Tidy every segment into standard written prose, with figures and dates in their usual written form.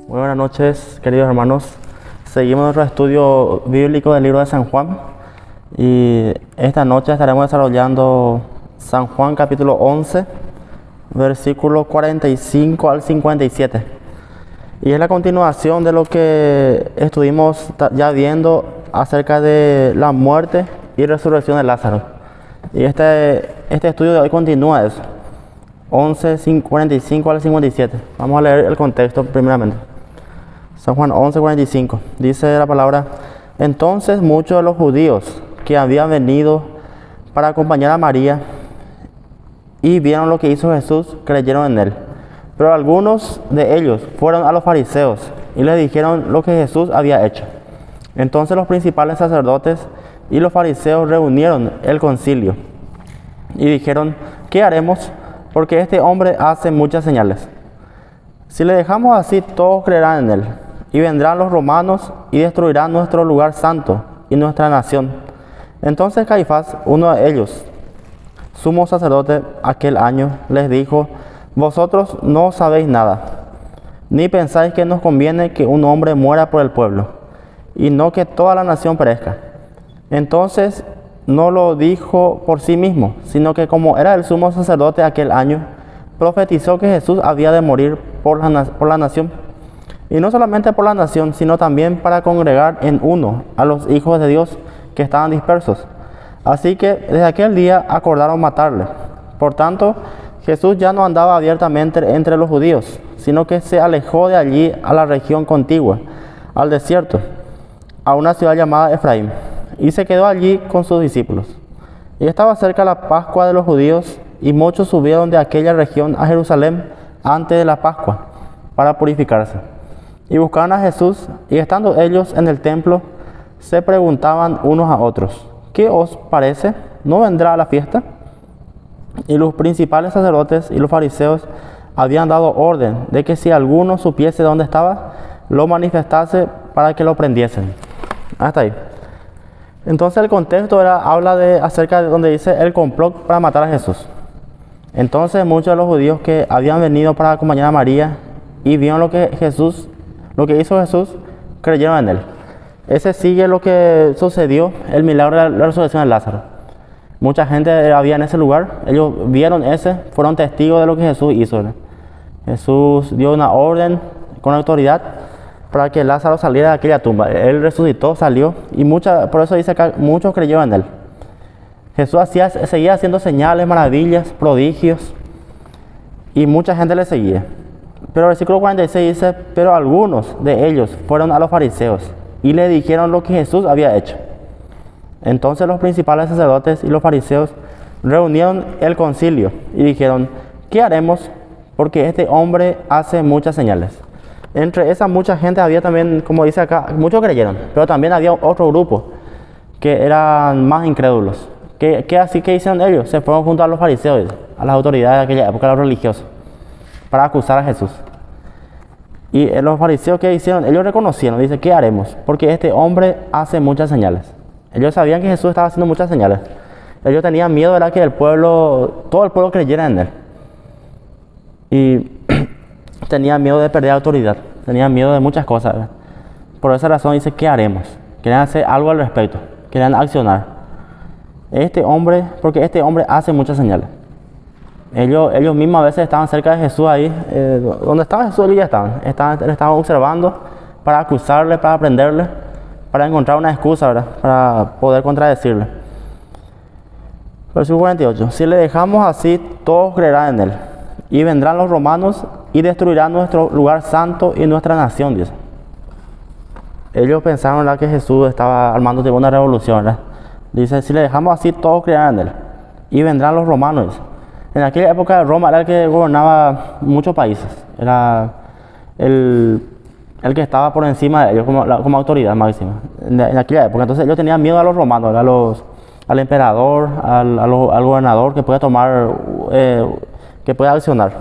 Muy buenas noches, queridos hermanos. Seguimos nuestro estudio bíblico del libro de San Juan y esta noche estaremos desarrollando San Juan capítulo 11, versículos 45 al 57. Y es la continuación de lo que estuvimos ya viendo acerca de la muerte y resurrección de Lázaro. Y este estudio de hoy continúa eso. 11, 45 al 57. Vamos a leer el contexto primeramente. San Juan 11, 45. Dice la palabra: Entonces muchos de los judíos que habían venido para acompañar a María y vieron lo que hizo Jesús, creyeron en él. Pero algunos de ellos fueron a los fariseos y les dijeron lo que Jesús había hecho. Entonces los principales sacerdotes y los fariseos reunieron el concilio y dijeron: ¿qué haremos? Porque este hombre hace muchas señales. Si le dejamos así, todos creerán en él. Y vendrán los romanos y destruirán nuestro lugar santo y nuestra nación. Entonces Caifás, uno de ellos, sumo sacerdote aquel año, les dijo: Vosotros no sabéis nada, ni pensáis que nos conviene que un hombre muera por el pueblo, y no que toda la nación perezca. Entonces no lo dijo por sí mismo, sino que como era el sumo sacerdote aquel año, profetizó que Jesús había de morir por la nación. Y no solamente por la nación, sino también para congregar en uno a los hijos de Dios que estaban dispersos. Así que desde aquel día acordaron matarle. Por tanto, Jesús ya no andaba abiertamente entre los judíos, sino que se alejó de allí a la región contigua, al desierto, a una ciudad llamada Efraín, y se quedó allí con sus discípulos. Y estaba cerca la Pascua de los judíos, y muchos subieron de aquella región a Jerusalén antes de la Pascua, para purificarse. Y buscaron a Jesús, y estando ellos en el templo, se preguntaban unos a otros: ¿qué os parece? ¿No vendrá a la fiesta? Y los principales sacerdotes y los fariseos habían dado orden de que si alguno supiese dónde estaba, lo manifestase para que lo prendiesen. Hasta ahí. Entonces el contexto habla acerca de donde dice el complot para matar a Jesús. Entonces muchos de los judíos que habían venido para acompañar a María y vieron lo que hizo Jesús, creyeron en él. Ese sigue lo que sucedió, el milagro de la resurrección de Lázaro. Mucha gente había en ese lugar, ellos vieron fueron testigos de lo que Jesús hizo. Jesús dio una orden con autoridad para que Lázaro saliera de aquella tumba. Él resucitó, salió, y por eso dice que muchos creyeron en él. Jesús seguía haciendo señales, maravillas, prodigios, y mucha gente le seguía. Pero el versículo 46 dice: pero algunos de ellos fueron a los fariseos y le dijeron lo que Jesús había hecho. Entonces los principales sacerdotes y los fariseos reunieron el concilio y dijeron: ¿qué haremos? Porque este hombre hace muchas señales. Entre esa mucha gente había también, como dice acá, muchos creyeron, pero también había otro grupo que eran más incrédulos. ¿Qué hicieron ellos? Se fueron junto a los fariseos, a las autoridades de aquella época, a los religiosos, para acusar a Jesús. Y los fariseos, ¿qué hicieron? Ellos reconocieron, dice: ¿qué haremos? Porque este hombre hace muchas señales. Ellos sabían que Jesús estaba haciendo muchas señales. Ellos tenían miedo, ¿verdad?, que todo el pueblo creyera en él. Y tenían miedo de perder autoridad, tenían miedo de muchas cosas, ¿verdad? Por esa razón dice: ¿qué haremos? Querían hacer algo al respecto, querían accionar. Porque este hombre hace muchas señales. Ellos mismos a veces estaban cerca de Jesús ahí, donde estaba Jesús, ellos ya estaban observando para acusarle, para prenderle, para encontrar una excusa, ¿verdad?, para poder contradecirle. Versículo 48: si le dejamos así, todos creerán en él, y vendrán los romanos y destruirán nuestro lugar santo y nuestra nación, dice. Ellos pensaron, ¿verdad?, que Jesús estaba armando una revolución, ¿verdad? Dice: si le dejamos así, todos creerán en él, y vendrán los romanos, dice. En aquella época Roma era el que gobernaba muchos países, era el que estaba por encima de ellos como autoridad máxima en aquella época. Entonces ellos tenían miedo a los romanos, al emperador, al gobernador que pueda que pueda accionar.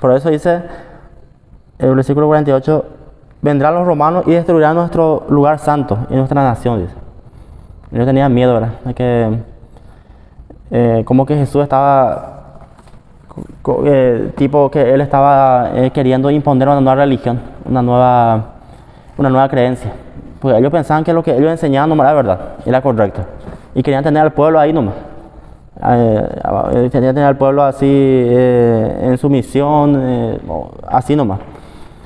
Por eso dice el versículo 48: vendrán los romanos y destruirán nuestro lugar santo y nuestra nación, dice. Ellos tenían miedo, ¿verdad?, de que como que Jesús estaba tipo que él estaba queriendo imponer una nueva religión, una nueva creencia. Porque ellos pensaban que lo que ellos enseñaban no era verdad, era correcto. Y querían tener al pueblo ahí nomás. Querían tener al pueblo así en sumisión, así nomás.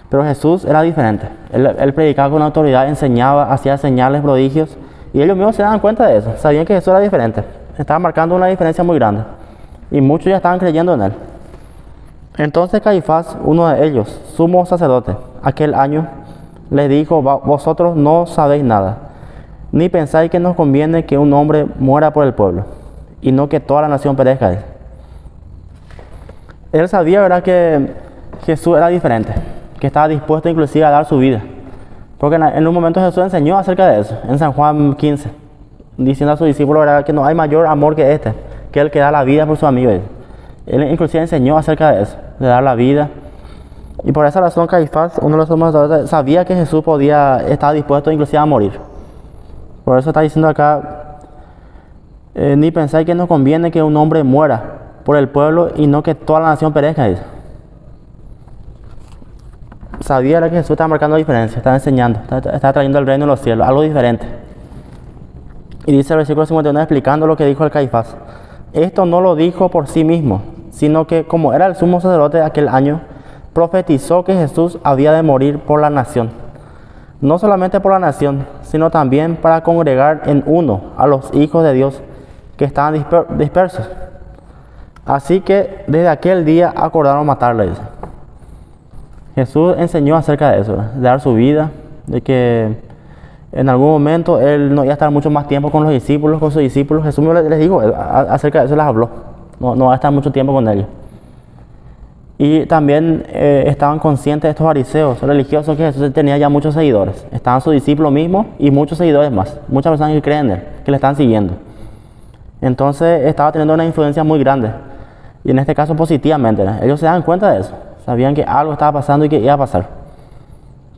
Pero Jesús era diferente. Él predicaba con autoridad, enseñaba, hacía señales, prodigios. Y ellos mismos se daban cuenta de eso. Sabían que Jesús era diferente. Estaba marcando una diferencia muy grande. Y muchos ya estaban creyendo en él. Entonces Caifás, uno de ellos, sumo sacerdote, aquel año, les dijo: vosotros no sabéis nada, ni pensáis que nos conviene que un hombre muera por el pueblo, y no que toda la nación perezca. Él sabía, ¿verdad?, que Jesús era diferente, que estaba dispuesto inclusive a dar su vida. Porque en un momento Jesús enseñó acerca de eso, en San Juan 15, diciendo a sus discípulos, ¿verdad?, que no hay mayor amor que este, que el que da la vida por su amigo. Él inclusive enseñó acerca de eso, de dar la vida. Y por esa razón Caifás, uno de los sumos sacerdotes, sabía que Jesús estaba dispuesto inclusive a morir. Por eso está diciendo acá: ni pensáis que nos conviene que un hombre muera por el pueblo y no que toda la nación perezca. Dice. Sabía que Jesús estaba marcando la diferencia, estaba enseñando, estaba trayendo el reino de los cielos, algo diferente. Y dice el versículo 51 explicando lo que dijo el Caifás: esto no lo dijo por sí mismo, sino que como era el sumo sacerdote de aquel año, profetizó que Jesús había de morir por la nación. No solamente por la nación, sino también para congregar en uno a los hijos de Dios que estaban dispersos. Así que desde aquel día acordaron matarle. Jesús enseñó acerca de eso, de dar su vida, de que en algún momento Él no iba a estar mucho más tiempo con sus discípulos. Jesús les dijo acerca de eso, les habló. No va a estar mucho tiempo con ellos. Y también estaban conscientes estos fariseos religiosos que Jesús tenía ya muchos seguidores. Estaban sus discípulos mismos y muchos seguidores más. Muchas personas que creen en Él, que le están siguiendo. Entonces estaba teniendo una influencia muy grande. Y en este caso positivamente, ¿no? Ellos se dan cuenta de eso. Sabían que algo estaba pasando y que iba a pasar.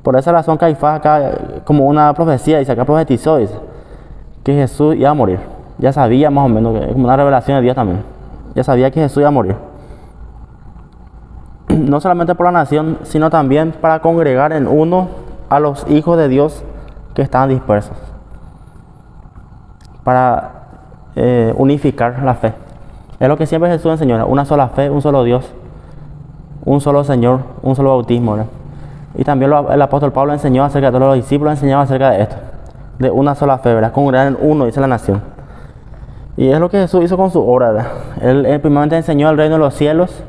Por esa razón Caifás acá, como una profecía, dice acá profetizó, dice, que Jesús iba a morir. Ya sabía más o menos, como una revelación de Dios también. Ya sabía que Jesús iba a morir. No solamente por la nación, sino también para congregar en uno a los hijos de Dios que estaban dispersos. Para unificar la fe. Es lo que siempre Jesús enseñó, una sola fe, un solo Dios, un solo Señor, un solo bautismo, ¿no? Y también el apóstol Pablo enseñó acerca de los discípulos, enseñaba acerca de esto, de una sola fe, ¿verdad? Congregar en uno, dice la nación. Y es lo que Jesús hizo con su obra, ¿verdad? Él primeramente enseñó el reino de los cielos,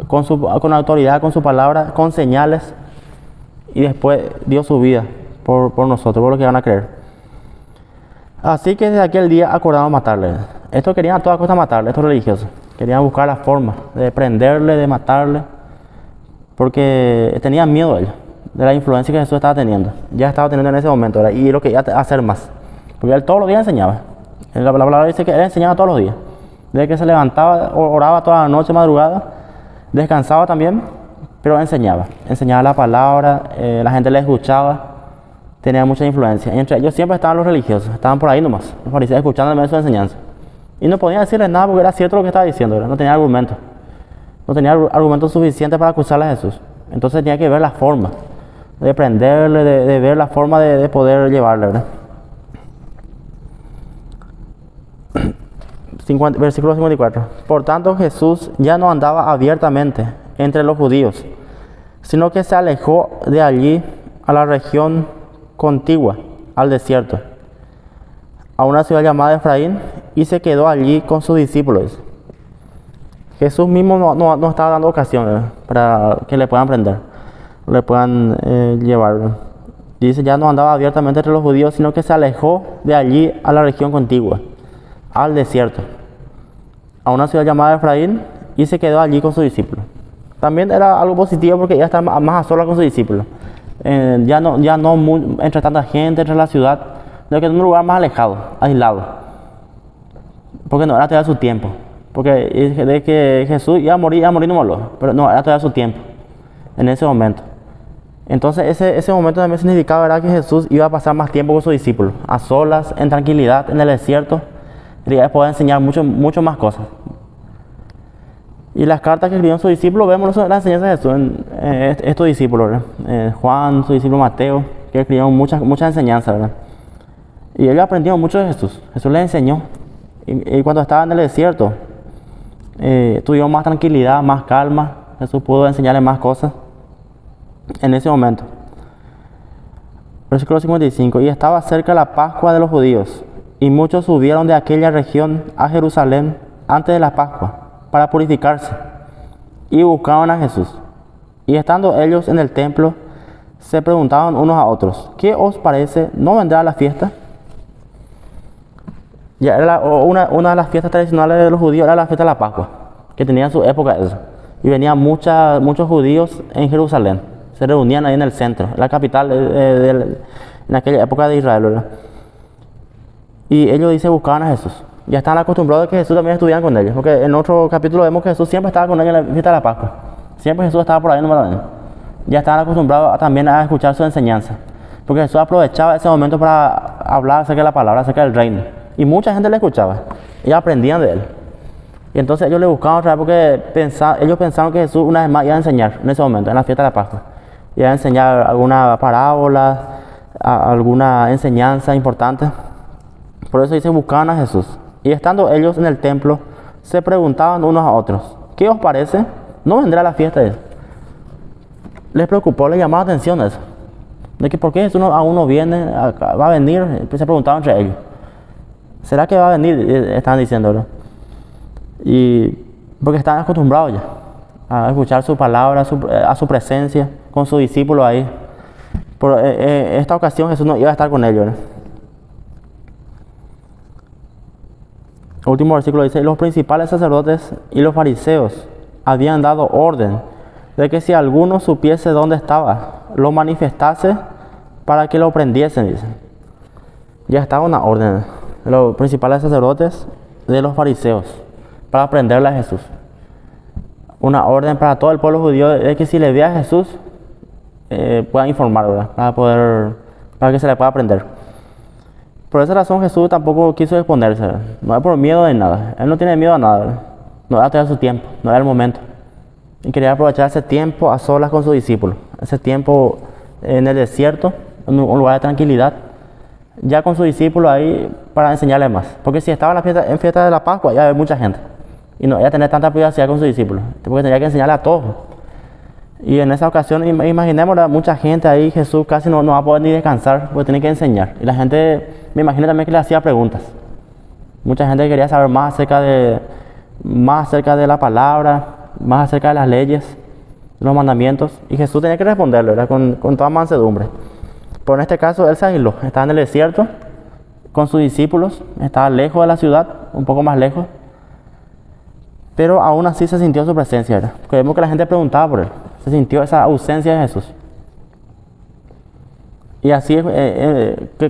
con autoridad, con su palabra, con señales, y después dio su vida por nosotros, por los que van a creer. Así que desde aquel día acordaron matarle. Esto querían a toda costa matarle, estos religiosos. Querían buscar la forma de prenderle, de matarle, porque tenían miedo ellos, de la influencia que Jesús estaba teniendo. Ya estaba teniendo en ese momento, ¿verdad? Y lo que iba a hacer más. Porque Él todos los días enseñaba. La palabra dice que Él enseñaba todos los días. Desde que se levantaba, oraba toda la noche, madrugada, descansaba también, pero enseñaba. Enseñaba la palabra, la gente le escuchaba, tenía mucha influencia. Y entre ellos siempre estaban los religiosos, estaban por ahí nomás, los fariseos escuchando su enseñanza. Y no podían decirles nada porque era cierto lo que estaba diciendo, ¿verdad? No tenía argumento. No tenía argumento suficiente para acusarle a Jesús. Entonces tenía que ver la forma de prenderle, de ver la forma de poder llevarle, ¿verdad? Versículo 54. Por tanto, Jesús ya no andaba abiertamente entre los judíos, sino que se alejó de allí a la región contigua, al desierto, a una ciudad llamada Efraín, y se quedó allí con sus discípulos. Jesús mismo no estaba dando ocasión para que le puedan prender, le puedan llevar. Dice, ya no andaba abiertamente entre los judíos, sino que se alejó de allí a la región contigua, al desierto, a una ciudad llamada Efraín, y se quedó allí con sus discípulos. También era algo positivo porque ya estaba más a solas con sus discípulos. Ya no entre tanta gente, entre la ciudad, sino que en un lugar más alejado, aislado. Porque no era todavía su tiempo. Porque de que Jesús iba a morir no murió, pero no, era todavía su tiempo, en ese momento. Entonces ese momento también significaba, ¿verdad?, que Jesús iba a pasar más tiempo con sus discípulos, a solas, en tranquilidad, en el desierto. Y iba a poder enseñar mucho más cosas. Y las cartas que escribieron sus discípulos, vemos las enseñanzas de Jesús en estos discípulos, ¿verdad? Juan, su discípulo Mateo, que escribieron muchas enseñanzas, ¿verdad? Y ellos aprendieron mucho de Jesús. Jesús les enseñó. Y cuando estaban en el desierto, tuvieron más tranquilidad, más calma. Jesús pudo enseñarles más cosas en ese momento. Versículo 55. Y estaba cerca la Pascua de los judíos, y muchos subieron de aquella región a Jerusalén antes de la Pascua, para purificarse, y buscaban a Jesús. Y estando ellos en el templo, se preguntaban unos a otros: ¿qué os parece? ¿No vendrá la fiesta? Ya era una de las fiestas tradicionales de los judíos, era la fiesta de la Pascua, que tenía su época eso. Y venían muchos judíos en Jerusalén. Se reunían ahí en el centro, la capital en aquella época de Israel, ¿verdad? Y ellos dicen buscaban a Jesús. Ya estaban acostumbrados a que Jesús también estuviera con ellos, porque en otro capítulo vemos que Jesús siempre estaba con ellos en la fiesta de la Pascua. Siempre Jesús estaba por ahí nomás. Ya estaban acostumbrados también a escuchar su enseñanza, porque Jesús aprovechaba ese momento para hablar acerca de la palabra, acerca del reino. Y mucha gente le escuchaba, y aprendían de él. Y entonces ellos le buscaban otra vez porque ellos pensaron que Jesús una vez más iba a enseñar en ese momento, en la fiesta de la Pascua. Iba a enseñar alguna parábola, alguna enseñanza importante. Por eso dice buscaban a Jesús. Y estando ellos en el templo, se preguntaban unos a otros: ¿qué os parece? ¿No vendrá la fiesta de eso? Les preocupó, les llamaba la atención eso. De que por qué Jesús aún no viene, va a venir. Se preguntaban entre ellos: ¿será que va a venir? Estaban diciéndolo. Y porque estaban acostumbrados ya a escuchar su palabra, a su presencia, con sus discípulos ahí. Por esta ocasión Jesús no iba a estar con ellos, ¿no? El último versículo dice: los principales sacerdotes y los fariseos habían dado orden de que si alguno supiese dónde estaba, lo manifestase para que lo prendiesen, dice. Ya estaba una orden de los principales sacerdotes, de los fariseos, para prenderle a Jesús. Una orden para todo el pueblo judío de que si le ve a Jesús, puedan informar, ¿verdad? Para que se le pueda prender. Por esa razón Jesús tampoco quiso exponerse, ¿verdad? No es por miedo de nada. Él no tiene miedo a nada, ¿verdad? No era todavía su tiempo, no era el momento. Y quería aprovechar ese tiempo a solas con sus discípulos. Ese tiempo en el desierto, en un lugar de tranquilidad, ya con sus discípulos ahí para enseñarles más. Porque si estaba en fiesta de la Pascua, ya había mucha gente. Y no iba a tener tanta privacidad con sus discípulos, porque tenía que enseñarle a todos. Y en esa ocasión, imaginemos, mucha gente ahí, Jesús casi no va a poder ni descansar, porque tiene que enseñar. Y la gente, me imagino también que le hacía preguntas. Mucha gente quería saber más acerca de la palabra, más acerca de las leyes, los mandamientos. Y Jesús tenía que responderle, ¿verdad? Con toda mansedumbre. Pero en este caso, él se aisló. Estaba en el desierto con sus discípulos, estaba lejos de la ciudad, un poco más lejos. Pero aún así se sintió su presencia, ¿verdad? Porque vemos que la gente preguntaba por él. Se sintió esa ausencia de Jesús. Y así es,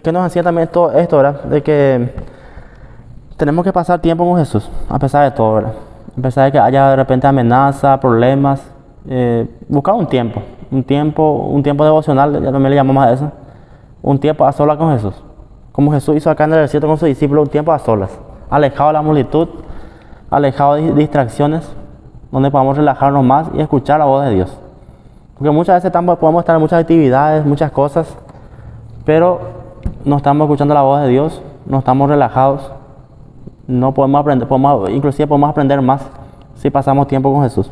que nos hacía también todo esto, ¿verdad? De que tenemos que pasar tiempo con Jesús, a pesar de todo, ¿verdad? A pesar de que haya de repente amenazas, problemas, buscar un tiempo devocional, ya también le llamamos a eso. Un tiempo a solas con Jesús. Como Jesús hizo acá en el desierto con sus discípulos, un tiempo a solas. Alejado de la multitud, alejado de distracciones, donde podamos relajarnos más y escuchar la voz de Dios. Porque muchas veces podemos estar en muchas actividades, muchas cosas, pero no estamos escuchando la voz de Dios, no estamos relajados, no podemos aprender, inclusive podemos aprender más si pasamos tiempo con Jesús.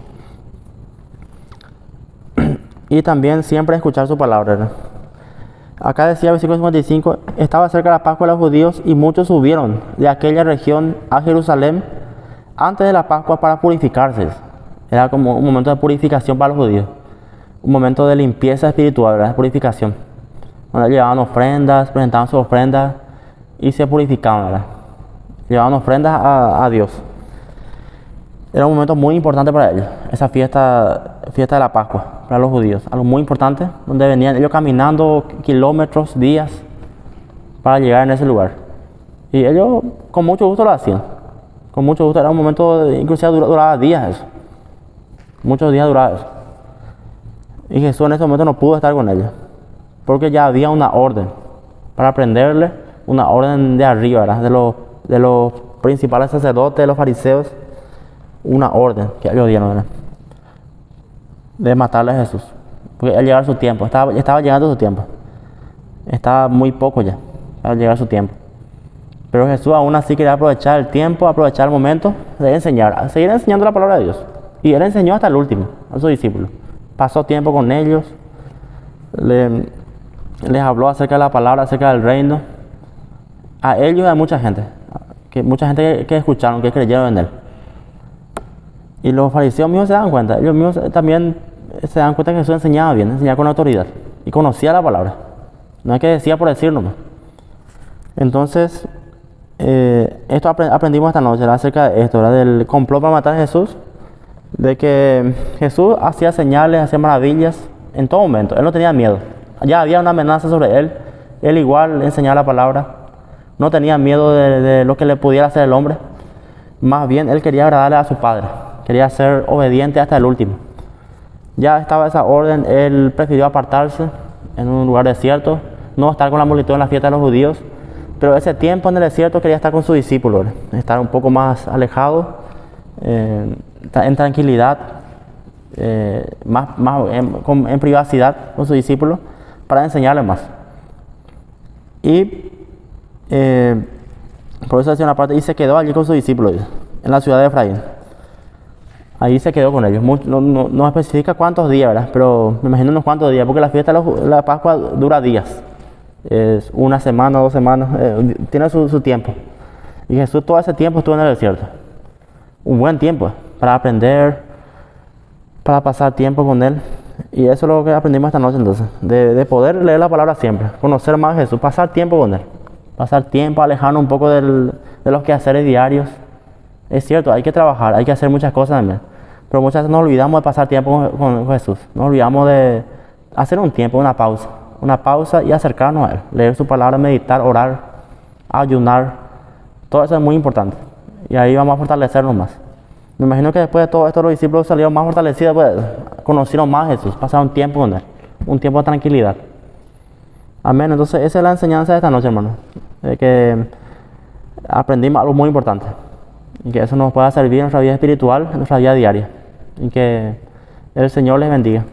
Y también siempre escuchar su palabra, ¿verdad? Acá decía versículo 55, estaba cerca de la Pascua de los judíos y muchos subieron de aquella región a Jerusalén antes de la Pascua para purificarse. Era como un momento de purificación para los judíos, un momento de limpieza espiritual, ¿verdad? Purificación, donde llevaban ofrendas, presentaban sus ofrendas y se purificaban, ¿verdad? Llevaban ofrendas a Dios. Era un momento muy importante para ellos, esa fiesta de la Pascua, para los judíos, algo muy importante, donde venían ellos caminando kilómetros, días, para llegar en ese lugar. Y ellos con mucho gusto lo hacían, con mucho gusto. Era un momento, inclusive duraba días eso, muchos días duraba eso. Y Jesús en ese momento no pudo estar con ellos, porque ya había una orden para prenderle, una orden de arriba, ¿verdad? De los principales sacerdotes, de los fariseos, una orden que ellos dieron, ¿verdad? De matarle a Jesús. Porque al llegar su tiempo, estaba llegando su tiempo. Estaba muy poco ya, al llegar su tiempo. Pero Jesús aún así quería aprovechar el tiempo, aprovechar el momento de enseñar, a seguir enseñando la palabra de Dios. Y Él enseñó hasta el último a sus discípulos. Pasó tiempo con ellos, les habló acerca de la palabra, acerca del reino. A ellos y a mucha gente que escucharon, que creyeron en Él. Y los fariseos mismos se dan cuenta, ellos mismos también se dan cuenta que Jesús enseñaba bien, enseñaba con autoridad y conocía la palabra. No es que decía por decir nomás. Entonces, esto aprendimos esta noche, acerca de esto, ¿verdad? Del complot para matar a Jesús, de que Jesús hacía señales, hacía maravillas en todo momento. Él no tenía miedo. Ya había una amenaza sobre él. Él igual enseñaba la palabra. No tenía miedo de lo que le pudiera hacer el hombre. Más bien, él quería agradarle a su Padre. Quería ser obediente hasta el último. Ya estaba esa orden. Él prefirió apartarse en un lugar desierto, no estar con la multitud en la fiesta de los judíos. Pero ese tiempo en el desierto quería estar con sus discípulos, estar un poco más alejado, en tranquilidad, en privacidad con sus discípulos, para enseñarles más. Y por eso decía una parte, y se quedó allí con sus discípulos, en la ciudad de Efraín. Ahí se quedó con ellos. No especifica cuántos días, ¿verdad? Pero me imagino unos cuantos días, porque la fiesta de la Pascua dura días. Es una semana, 2 semanas, tiene su tiempo. Y Jesús todo ese tiempo estuvo en el desierto. Un buen tiempo para aprender, para pasar tiempo con Él. Y eso es lo que aprendimos esta noche entonces, de poder leer la palabra siempre, conocer más a Jesús, pasar tiempo con Él. Pasar tiempo, alejarnos un poco de los quehaceres diarios. Es cierto, hay que trabajar, hay que hacer muchas cosas también. Pero muchas veces nos olvidamos de pasar tiempo con Jesús. Nos olvidamos de hacer un tiempo, una pausa y acercarnos a Él. Leer su palabra, meditar, orar, ayunar. Todo eso es muy importante. Y ahí vamos a fortalecernos más. Me imagino que después de todo esto los discípulos salieron más fortalecidos, pues conocieron más a Jesús, pasaron tiempo con Él. Un tiempo de tranquilidad. Amén. Entonces esa es la enseñanza de esta noche, hermano. De que aprendimos algo muy importante. Y que eso nos pueda servir en nuestra vida espiritual, en nuestra vida diaria. Y que el Señor les bendiga.